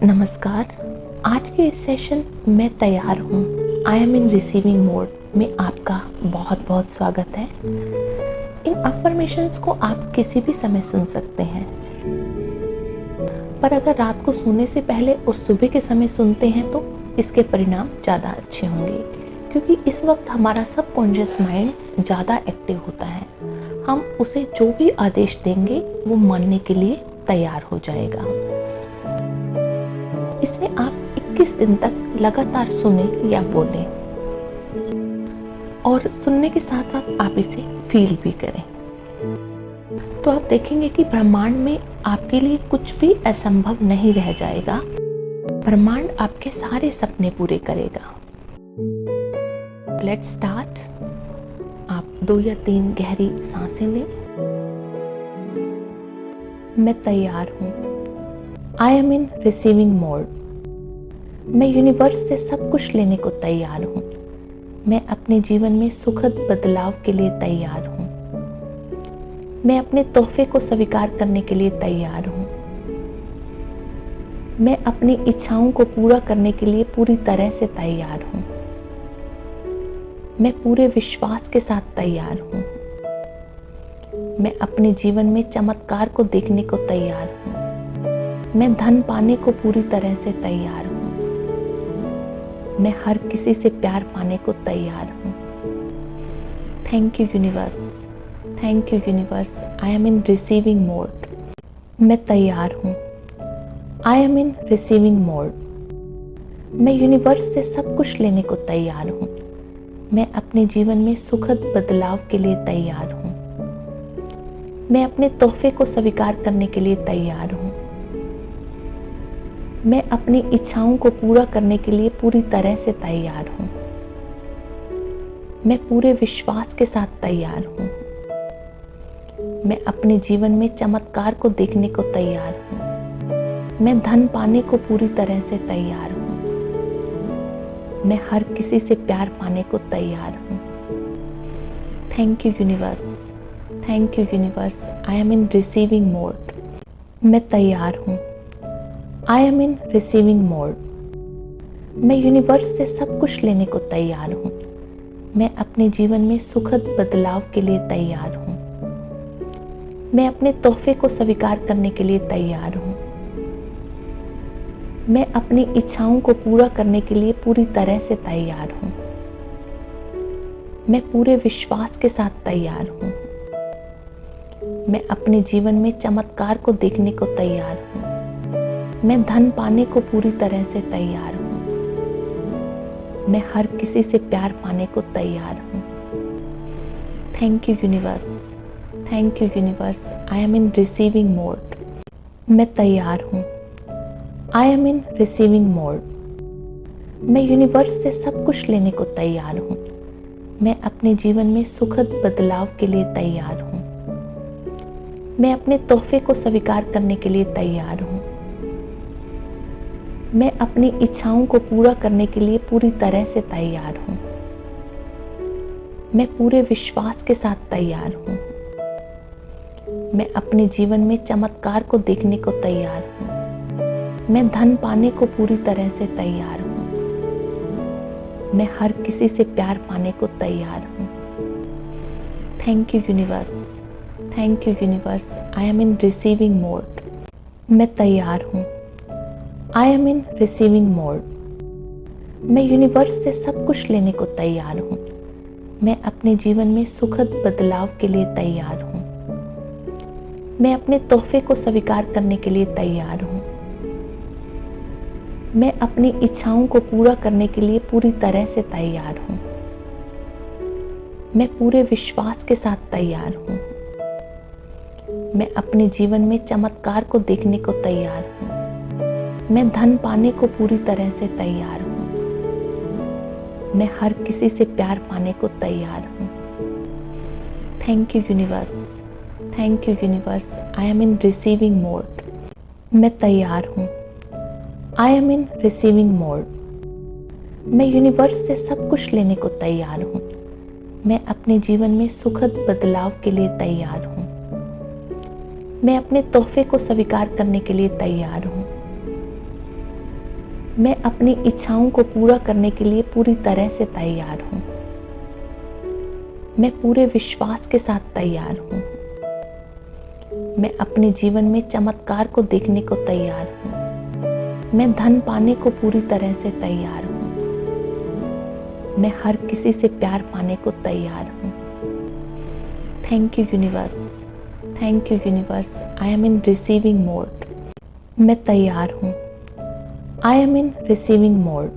नमस्कार। आज के इस सेशन में तैयार हूँ, I am in receiving mode में आपका बहुत बहुत स्वागत है। इन अफर्मेशंस को आप किसी भी समय सुन सकते हैं, पर अगर रात को सोने से पहले और सुबह के समय सुनते हैं तो इसके परिणाम ज़्यादा अच्छे होंगे, क्योंकि इस वक्त हमारा सबकॉन्शियस माइंड ज़्यादा एक्टिव होता है। हम उसे जो भी आदेश देंगे वो मानने के लिए तैयार हो जाएगा। इसे आप 21 दिन तक लगातार सुने या बोलें, और सुनने के साथ साथ आप इसे फील भी करें, तो आप देखेंगे कि ब्रह्मांड में आपके लिए कुछ भी असंभव नहीं रह जाएगा। ब्रह्मांड आपके सारे सपने पूरे करेगा। Let's start. आप 2 या 3 गहरी सांसें लें। मैं तैयार हूँ, I am in receiving mode. मैं यूनिवर्स से सब कुछ लेने को तैयार हूँ। मैं अपने जीवन में सुखद बदलाव के लिए तैयार हूँ। मैं अपने तोहफे को स्वीकार करने के लिए तैयार हूँ। मैं अपनी इच्छाओं को पूरा करने के लिए पूरी तरह से तैयार हूँ। मैं पूरे विश्वास के साथ तैयार हूँ। मैं अपने जीवन में चमत्कार को देखने को तैयार हूँ। मैं धन पाने को पूरी तरह से तैयार हूँ। मैं हर किसी से प्यार पाने को तैयार हूँ। Thank you universe, thank you universe, I am in receiving mode. मैं तैयार हूँ, I am in receiving mode. मैं यूनिवर्स से सब कुछ लेने को तैयार हूँ। मैं अपने जीवन में सुखद बदलाव के लिए तैयार हूँ। मैं अपने तोहफे को स्वीकार करने के लिए तैयार हूँ। मैं अपनी इच्छाओं को पूरा करने के लिए पूरी तरह से तैयार हूँ। मैं पूरे विश्वास के साथ तैयार हूँ। मैं अपने जीवन में चमत्कार को देखने को तैयार हूँ। मैं धन पाने को पूरी तरह से तैयार हूँ। मैं हर किसी से प्यार पाने को तैयार हूँ। Thank you universe, thank you universe, I am in receiving mode. मैं तैयार हूँ, I am in receiving mode. मैं यूनिवर्स से सब कुछ लेने को तैयार हूँ। मैं अपने जीवन में सुखद बदलाव के लिए तैयार हूँ। मैं अपने तोहफे को स्वीकार करने के लिए तैयार हूँ। मैं अपनी इच्छाओं को पूरा करने के लिए पूरी तरह से तैयार हूँ। मैं पूरे विश्वास के साथ तैयार हूँ। मैं अपने जीवन में चमत्कार को देखने को तैयार हूँ। मैं धन पाने को पूरी तरह से तैयार हूँ। मैं हर किसी से प्यार पाने को तैयार हूँ। Thank you universe, thank you universe, I am in receiving mode. मैं तैयार हूँ, I am in receiving mode. मैं यूनिवर्स से सब कुछ लेने को तैयार हूँ। मैं अपने जीवन में सुखद बदलाव के लिए तैयार हूँ। मैं अपने तोहफे को स्वीकार करने के लिए तैयार हूँ। मैं अपनी इच्छाओं को पूरा करने के लिए पूरी तरह से तैयार हूँ। मैं पूरे विश्वास के साथ तैयार हूँ। मैं अपने जीवन में चमत्कार को देखने को तैयार हूँ। मैं धन पाने को पूरी तरह से तैयार हूँ। मैं हर किसी से प्यार पाने को तैयार हूँ। Thank you universe, thank you universe, I am in receiving mode. मैं तैयार हूँ, I am in receiving mode. मैं यूनिवर्स से सब कुछ लेने को तैयार हूँ। मैं अपने जीवन में सुखद बदलाव के लिए तैयार हूँ। मैं अपने तोहफे को स्वीकार करने के लिए तैयार हूँ। मैं अपनी इच्छाओं को पूरा करने के लिए पूरी तरह से तैयार हूँ। मैं पूरे विश्वास के साथ तैयार हूँ। मैं अपने जीवन में चमत्कार को देखने को तैयार हूँ। मैं धन पाने को पूरी तरह से तैयार हूँ। मैं हर किसी से प्यार पाने को तैयार हूँ। Thank you universe, thank you universe, I am in receiving mode. मैं तैयार हूँ, I am in receiving mode. मैं यूनिवर्स से सब कुछ लेने को तैयार हूँ। मैं अपने जीवन में सुखद बदलाव के लिए तैयार हूँ। मैं अपने तोहफे को स्वीकार करने के लिए तैयार हूँ। मैं अपनी इच्छाओं को पूरा करने के लिए पूरी तरह से तैयार हूँ। मैं पूरे विश्वास के साथ तैयार हूँ। मैं अपने जीवन में चमत्कार को देखने को तैयार हूँ। मैं धन पाने को पूरी तरह से तैयार हूँ। मैं हर किसी से प्यार पाने को तैयार हूँ। Thank you universe, thank you universe, I am in receiving mode. मैं तैयार हूँ। I am in receiving mode.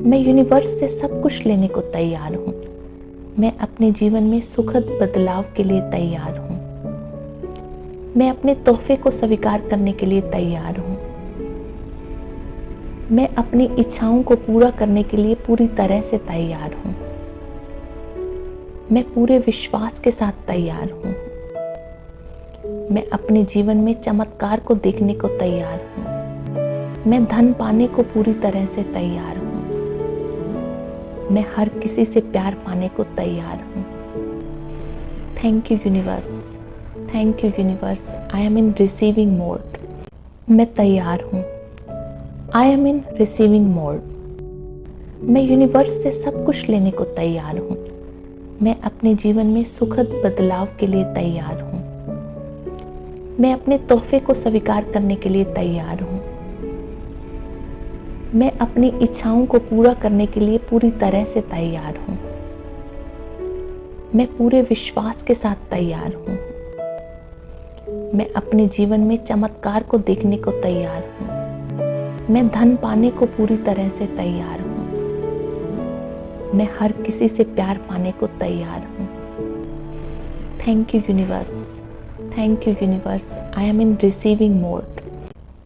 मैं यूनिवर्स से सब कुछ लेने को तैयार हूँ। मैं अपने जीवन में सुखद बदलाव के लिए तैयार हूँ। मैं अपने तोहफे को स्वीकार करने के लिए तैयार हूँ। मैं अपनी इच्छाओं को पूरा करने के लिए पूरी तरह से तैयार हूँ। मैं पूरे विश्वास के साथ तैयार हूँ। मैं अपने जीवन में चमत्कार को देखने को तैयार हूँ। मैं धन पाने को पूरी तरह से तैयार हूँ। मैं हर किसी से प्यार पाने को तैयार हूँ। Thank you universe, thank you universe, I am in receiving mode. मैं तैयार हूँ। I am in receiving mode. मैं यूनिवर्स से सब कुछ लेने को तैयार हूँ। मैं अपने जीवन में सुखद बदलाव के लिए तैयार हूँ। मैं अपने तोहफे को स्वीकार करने के लिए तैयार हूँ। मैं अपनी इच्छाओं को पूरा करने के लिए पूरी तरह से तैयार हूँ। मैं पूरे विश्वास के साथ तैयार हूँ। मैं अपने जीवन में चमत्कार को देखने को तैयार हूँ। मैं धन पाने को पूरी तरह से तैयार हूँ। मैं हर किसी से प्यार पाने को तैयार हूँ। Thank you universe, thank you universe, I am in receiving mode.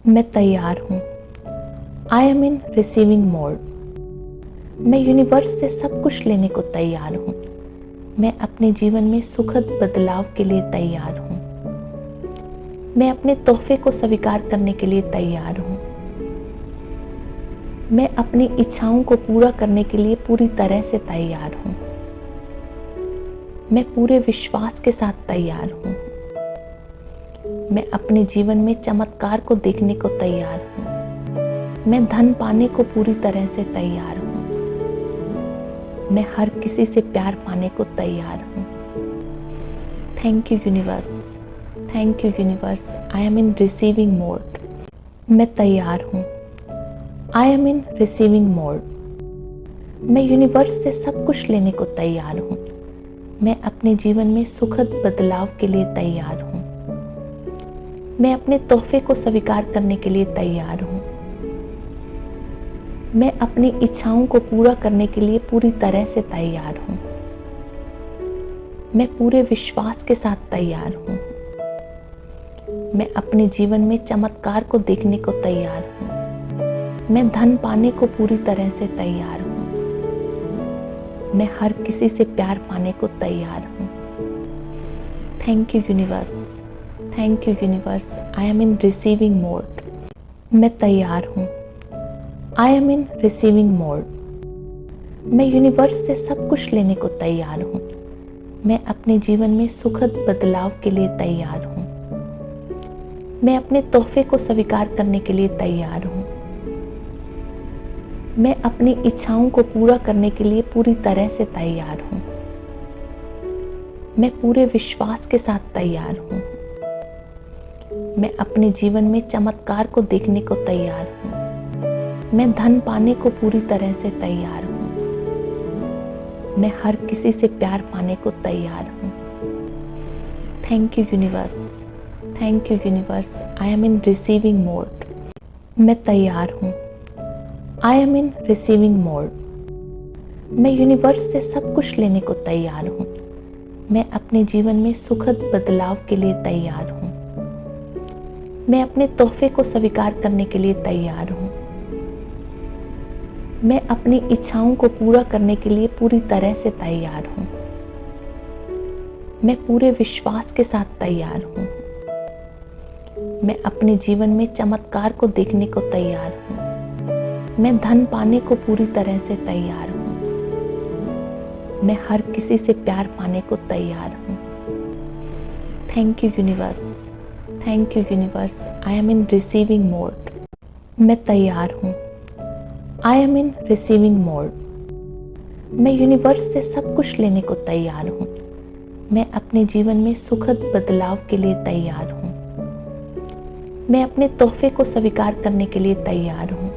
मैं तैयार हूँ। I am in receiving mode. मैं यूनिवर्स से सब कुछ लेने को तैयार हूँ। मैं अपने जीवन में सुखद बदलाव के लिए तैयार हूँ। मैं अपने तोहफे को स्वीकार करने के लिए तैयार हूँ। मैं अपनी इच्छाओं को पूरा करने के लिए पूरी तरह से तैयार हूँ। मैं पूरे विश्वास के साथ तैयार हूँ। मैं अपने जीवन में चमत्कार को देखने को तैयार हूँ। मैं धन पाने को पूरी तरह से तैयार हूँ। मैं हर किसी से प्यार पाने को तैयार हूँ। Thank you universe, thank you universe, I am in receiving mode. मैं तैयार हूँ। I am in receiving mode. मैं यूनिवर्स से सब कुछ लेने को तैयार हूँ। मैं अपने जीवन में सुखद बदलाव के लिए तैयार हूँ। मैं अपने तोहफे को स्वीकार करने के लिए तैयार हूँ। मैं अपनी इच्छाओं को पूरा करने के लिए पूरी तरह से तैयार हूँ। मैं पूरे विश्वास के साथ तैयार हूँ। मैं अपने जीवन में चमत्कार को देखने को तैयार हूँ। मैं धन पाने को पूरी तरह से तैयार हूँ। मैं हर किसी से प्यार पाने को तैयार हूँ। Thank you universe, thank you universe, I am in receiving mode. मैं तैयार हूँ। I am in receiving mode. मैं यूनिवर्स से सब कुछ लेने को तैयार हूँ। मैं अपने जीवन में सुखद बदलाव के लिए तैयार हूँ। मैं अपने तोहफे को स्वीकार करने के लिए तैयार हूँ। मैं अपनी इच्छाओं को पूरा करने के लिए पूरी तरह से तैयार हूँ। मैं पूरे विश्वास के साथ तैयार हूँ। मैं अपने जीवन में चमत्कार को देखने को तैयार हूँ। मैं धन पाने को पूरी तरह से तैयार हूँ। मैं हर किसी से प्यार पाने को तैयार हूँ। Thank you universe, thank you universe, I am in receiving mode. मैं तैयार हूँ। I am in receiving mode. मैं यूनिवर्स से सब कुछ लेने को तैयार हूँ। मैं अपने जीवन में सुखद बदलाव के लिए तैयार हूँ। मैं अपने तोहफे को स्वीकार करने के लिए तैयार हूँ। मैं अपनी इच्छाओं को पूरा करने के लिए पूरी तरह से तैयार हूँ। मैं पूरे विश्वास के साथ तैयार हूँ। मैं अपने जीवन में चमत्कार को देखने को तैयार हूँ। मैं धन पाने को पूरी तरह से तैयार हूँ। मैं हर किसी से प्यार पाने को तैयार हूँ। Thank you universe, thank you universe, I am in receiving mode. मैं तैयार हूँ। I am in receiving mode. मैं यूनिवर्स से सब कुछ लेने को तैयार हूँ। मैं अपने जीवन में सुखद बदलाव के लिए तैयार हूँ। मैं अपने तोहफे को स्वीकार करने के लिए तैयार हूँ।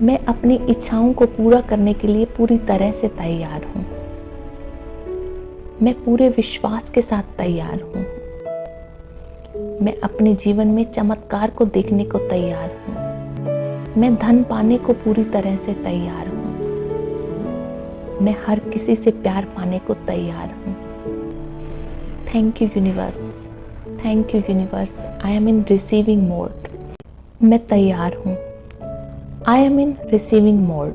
मैं अपनी इच्छाओं को पूरा करने के लिए पूरी तरह से तैयार हूँ। मैं पूरे विश्वास के साथ तैयार हूँ। मैं अपने जीवन में चमत्कार को देखने को तैयार हूँ। मैं धन पाने को पूरी तरह से तैयार हूँ। मैं हर किसी से प्यार पाने को तैयार हूँ। Thank you universe, thank you universe. I am in receiving mode. मैं तैयार हूँ। I am in receiving mode.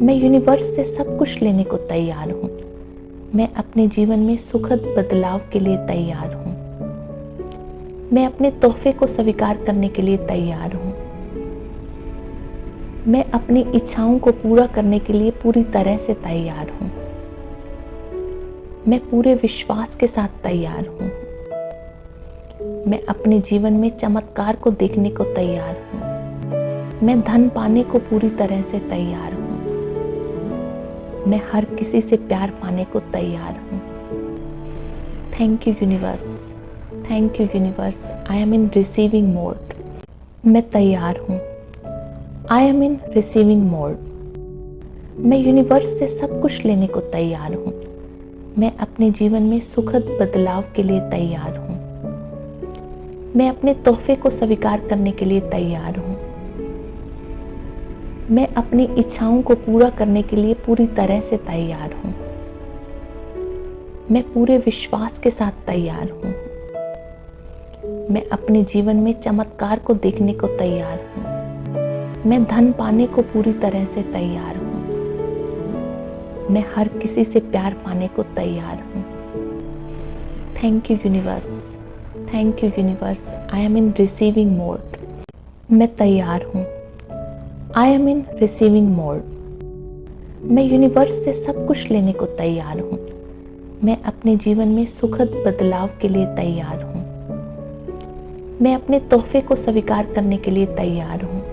मैं यूनिवर्स से सब कुछ लेने को तैयार हूँ। मैं अपने जीवन में सुखद बदलाव के लिए तैयार हूँ। मैं अपने तोहफे को स्वीकार करने के लिए तैयार हूँ। मैं अपनी इच्छाओं को पूरा करने के लिए पूरी तरह से तैयार हूँ। मैं पूरे विश्वास के साथ तैयार हूँ। मैं अपने जीवन में चमत्कार को देखने को तैयार हूँ। मैं धन पाने को पूरी तरह से तैयार हूँ। मैं हर किसी से प्यार पाने को तैयार हूँ। Thank you universe, thank you universe. I am in receiving mode. मैं तैयार हूँ। I am in receiving mode. मैं यूनिवर्स से सब कुछ लेने को तैयार हूँ। मैं अपने जीवन में सुखद बदलाव के लिए तैयार हूँ। मैं अपने तोहफे को स्वीकार करने के लिए तैयार हूँ। मैं अपनी इच्छाओं को पूरा करने के लिए पूरी तरह से तैयार हूँ। मैं पूरे विश्वास के साथ तैयार हूँ। मैं अपने जीवन में चमत्कार को देखने को तैयार हूँ। मैं धन पाने को पूरी तरह से तैयार हूँ। मैं हर किसी से प्यार पाने को तैयार हूँ। Thank you universe, thank you universe. I am in receiving mode. मैं तैयार हूँ। I am in receiving mode. मैं यूनिवर्स से सब कुछ लेने को तैयार हूँ। मैं अपने जीवन में सुखद बदलाव के लिए तैयार हूँ। मैं अपने तोहफे को स्वीकार करने के लिए तैयार हूँ।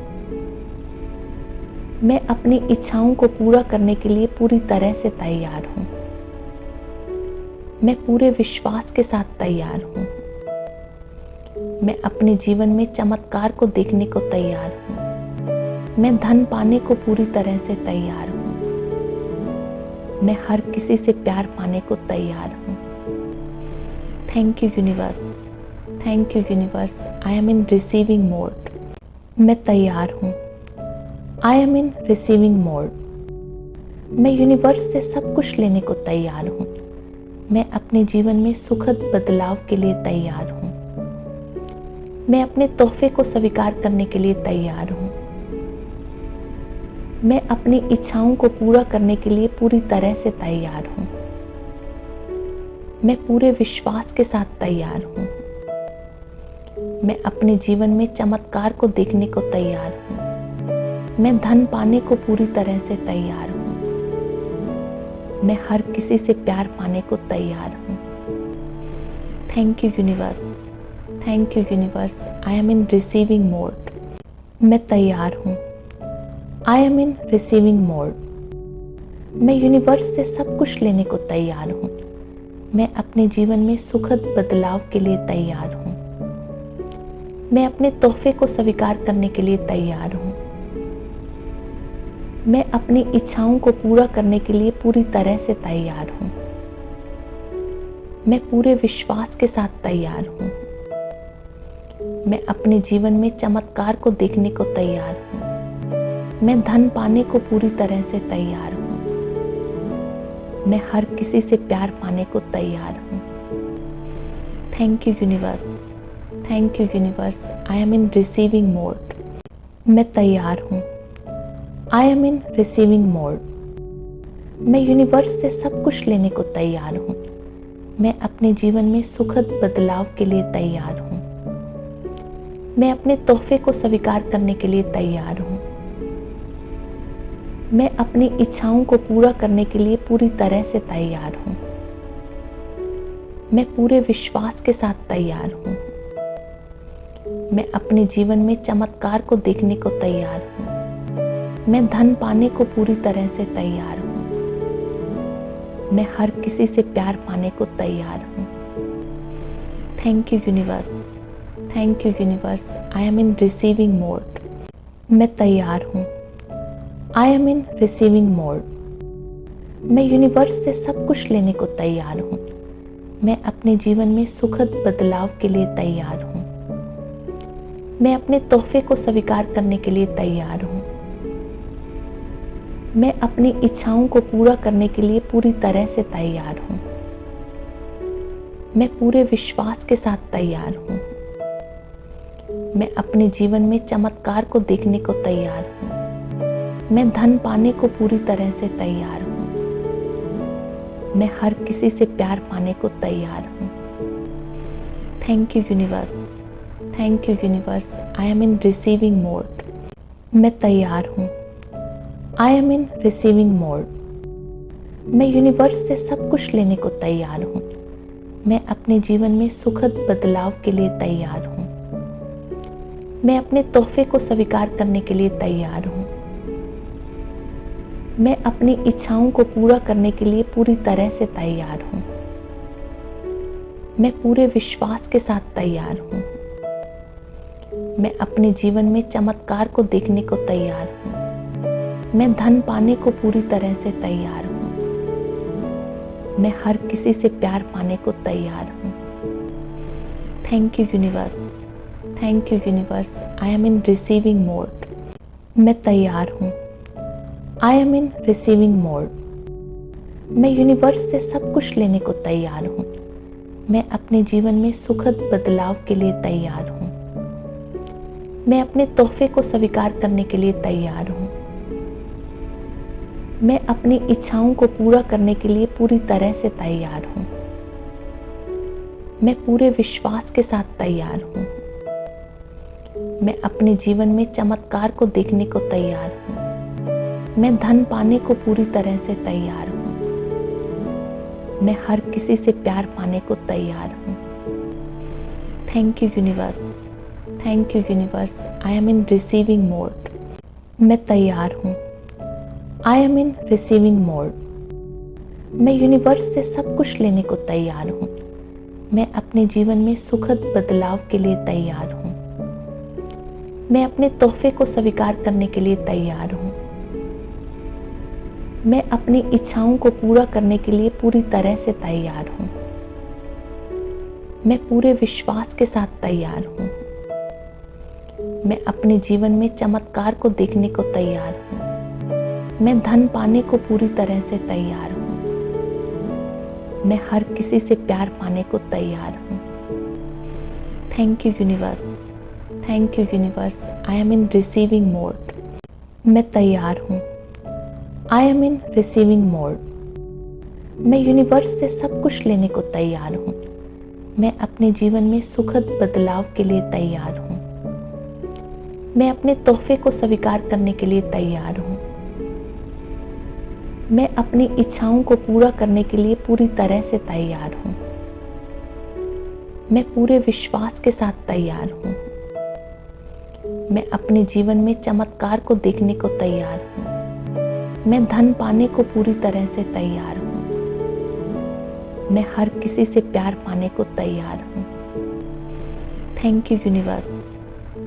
मैं अपनी इच्छाओं को पूरा करने के लिए पूरी तरह से तैयार हूँ। मैं पूरे विश्वास के साथ तैयार हूँ। मैं अपने जीवन में चमत्कार को देखने को तैयार हूँ। मैं धन पाने को पूरी तरह से तैयार हूँ। मैं हर किसी से प्यार पाने को तैयार हूँ। Thank you universe, thank you universe. I am in receiving mode. मैं तैयार हूँ। I am in receiving mode. मैं यूनिवर्स से सब कुछ लेने को तैयार हूँ। मैं अपने जीवन में सुखद बदलाव के लिए तैयार हूँ। मैं अपने तोहफे को स्वीकार करने के लिए तैयार हूँ। मैं अपनी इच्छाओं को पूरा करने के लिए पूरी तरह से तैयार हूँ। मैं पूरे विश्वास के साथ तैयार हूँ। मैं अपने जीवन में चमत्कार को देखने को तैयार हूँ। मैं धन पाने को पूरी तरह से तैयार हूँ। मैं हर किसी से प्यार पाने को तैयार हूँ। Thank you universe, thank you universe. I am in receiving mode. मैं तैयार हूँ। I am in receiving mode. मैं यूनिवर्स से सब कुछ लेने को तैयार हूँ। मैं अपने जीवन में सुखद बदलाव के लिए तैयार हूँ। मैं अपने तोहफे को स्वीकार करने के लिए तैयार हूँ। मैं अपनी इच्छाओं को पूरा करने के लिए पूरी तरह से तैयार हूँ। मैं पूरे विश्वास के साथ तैयार हूँ। मैं अपने जीवन में चमत्कार को देखने को तैयार हूँ। मैं धन पाने को पूरी तरह से तैयार हूँ। मैं हर किसी से प्यार पाने को तैयार हूँ। Thank you universe, thank you universe. I am in receiving mode. मैं तैयार हूँ। I am in receiving mode. मैं यूनिवर्स से सब कुछ लेने को तैयार हूँ। मैं अपने जीवन में सुखद बदलाव के लिए तैयार हूँ। मैं अपने तोहफे को स्वीकार करने के लिए तैयार हूँ। मैं अपनी इच्छाओं को पूरा करने के लिए पूरी तरह से तैयार हूँ। मैं पूरे विश्वास के साथ तैयार हूँ। मैं अपने जीवन में चमत्कार को देखने को तैयार हूँ। मैं धन पाने को पूरी तरह से तैयार हूँ। मैं हर किसी से प्यार पाने को तैयार हूँ। Thank you universe, thank you universe, I am in receiving mode. मैं तैयार हूँ। I am in receiving mode. मैं यूनिवर्स से सब कुछ लेने को तैयार हूँ। मैं अपने जीवन में सुखद बदलाव के लिए तैयार हूँ। मैं अपने तोहफे को स्वीकार करने के लिए तैयार हूँ। मैं अपनी इच्छाओं को पूरा करने के लिए पूरी तरह से तैयार हूँ। मैं पूरे विश्वास के साथ तैयार हूँ। मैं अपने जीवन में चमत्कार को देखने को तैयार हूँ। मैं धन पाने को पूरी तरह से तैयार हूँ। मैं हर किसी से प्यार पाने को तैयार हूँ। Thank you universe, thank you universe, I am in receiving mode. मैं तैयार हूँ। I am in receiving mode. मैं यूनिवर्स से सब कुछ लेने को तैयार हूँ। मैं अपने जीवन में सुखद बदलाव के लिए तैयार हूँ। मैं अपने तोहफे को स्वीकार करने के लिए तैयार हूँ। मैं अपनी इच्छाओं को पूरा करने के लिए पूरी तरह से तैयार हूँ। मैं पूरे विश्वास के साथ तैयार हूँ। मैं अपने जीवन में चमत्कार को देखने को तैयार हूँ। मैं धन पाने को पूरी तरह से तैयार हूँ। मैं हर किसी से प्यार पाने को तैयार हूँ। Thank you universe, thank you universe, I am in receiving mode. मैं तैयार हूँ। I am in receiving mode. मैं यूनिवर्स से सब कुछ लेने को तैयार हूँ। मैं अपने जीवन में सुखद बदलाव के लिए तैयार हूँ। मैं अपने तोहफे को स्वीकार करने के लिए तैयार हूँ। मैं अपनी इच्छाओं को पूरा करने के लिए पूरी तरह से तैयार हूँ। मैं पूरे विश्वास के साथ तैयार हूँ। मैं अपने जीवन में चमत्कार को देखने को तैयार हूँ। मैं धन पाने को पूरी तरह से तैयार हूँ। मैं हर किसी से प्यार पाने को तैयार हूँ। Thank you universe, thank you universe, I am in receiving mode. मैं तैयार हूँ। I am in receiving mode. मैं यूनिवर्स से सब कुछ लेने को तैयार हूँ। मैं अपने जीवन में सुखद बदलाव के लिए तैयार हूँ। मैं अपने तोहफे को स्वीकार करने के लिए तैयार हूँ। मैं अपनी इच्छाओं को पूरा करने के लिए पूरी तरह से तैयार हूँ। मैं पूरे विश्वास के साथ तैयार हूँ। मैं अपने जीवन में चमत्कार को देखने को तैयार हूँ। मैं धन पाने को पूरी तरह से तैयार हूँ। मैं हर किसी से प्यार पाने को तैयार हूँ। Thank you universe, thank you universe, I am in receiving mode. मैं तैयार हूँ। I am in receiving mode. मैं यूनिवर्स से सब कुछ लेने को तैयार हूँ। मैं अपने जीवन में सुखद बदलाव के लिए तैयार हूँ। मैं अपने तोहफे को स्वीकार करने के लिए तैयार हूँ। मैं अपनी इच्छाओं को पूरा करने के लिए पूरी तरह से तैयार हूँ। मैं पूरे विश्वास के साथ तैयार हूँ। मैं अपने जीवन में चमत्कार को देखने को तैयार हूँ। मैं धन पाने को पूरी तरह से तैयार हूँ। मैं हर किसी से प्यार पाने को तैयार हूँ। Thank you universe,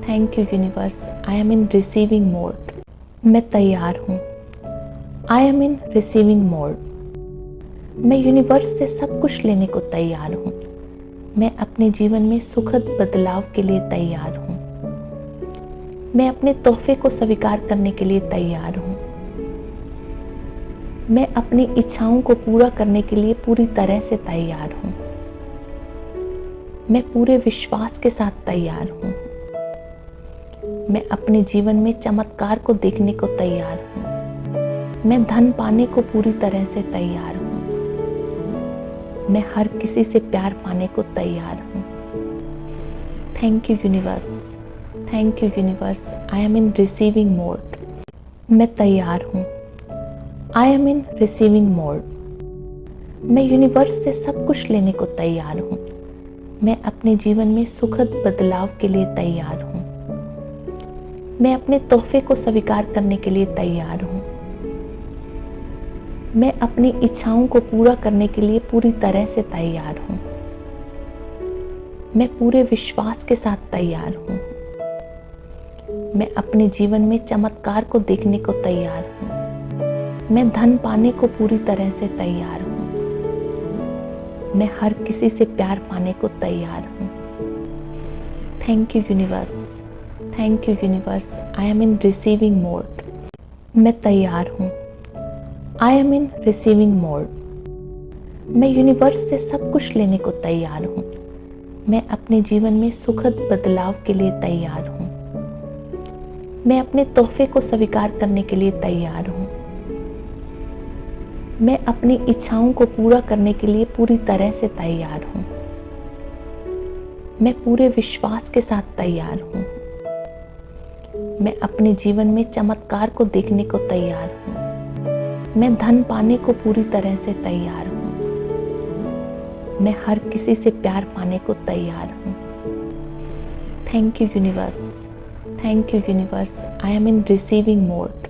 thank you universe, I am in receiving mode. मैं तैयार हूँ। I am in receiving mode. मैं यूनिवर्स से सब कुछ लेने को तैयार हूँ। मैं अपने जीवन में सुखद बदलाव के लिए तैयार हूँ। मैं अपने तोहफे को स्वीकार करने के लिए तैयार हूँ। मैं अपनी इच्छाओं को पूरा करने के लिए पूरी तरह से तैयार हूँ। मैं पूरे विश्वास के साथ तैयार हूँ। मैं अपने जीवन में चमत्कार को देखने को तैयार हूँ। मैं धन पाने को पूरी तरह से तैयार हूँ। मैं हर किसी से प्यार पाने को तैयार हूँ। Thank you universe, thank you universe, I am in receiving mode. मैं तैयार हूँ। I am in receiving mode. मैं यूनिवर्स से सब कुछ लेने को तैयार हूँ। मैं अपने जीवन में सुखद बदलाव के लिए तैयार हूँ। मैं अपने तोहफे को स्वीकार करने के लिए तैयार हूँ। मैं अपनी इच्छाओं को पूरा करने के लिए पूरी तरह से तैयार हूँ। मैं पूरे विश्वास के साथ तैयार हूँ। मैं अपने जीवन में चमत्कार को देखने को तैयार हूँ। मैं धन पाने को पूरी तरह से तैयार हूँ। मैं हर किसी से प्यार पाने को तैयार हूँ। Thank you universe, thank you universe, I am in receiving mode. मैं तैयार हूँ। I am in receiving mode. मैं यूनिवर्स से सब कुछ लेने को तैयार हूँ। मैं अपने जीवन में सुखद बदलाव के लिए तैयार हूँ। मैं अपने तोहफे को स्वीकार करने के लिए तैयार हूँ। मैं अपनी इच्छाओं को पूरा करने के लिए पूरी तरह से तैयार हूँ। मैं पूरे विश्वास के साथ तैयार हूँ। मैं अपने जीवन में चमत्कार को देखने को तैयार हूँ। मैं धन पाने को पूरी तरह से तैयार हूँ। मैं हर किसी से प्यार पाने को तैयार हूँ। Thank you universe, thank you universe, I am in receiving mode.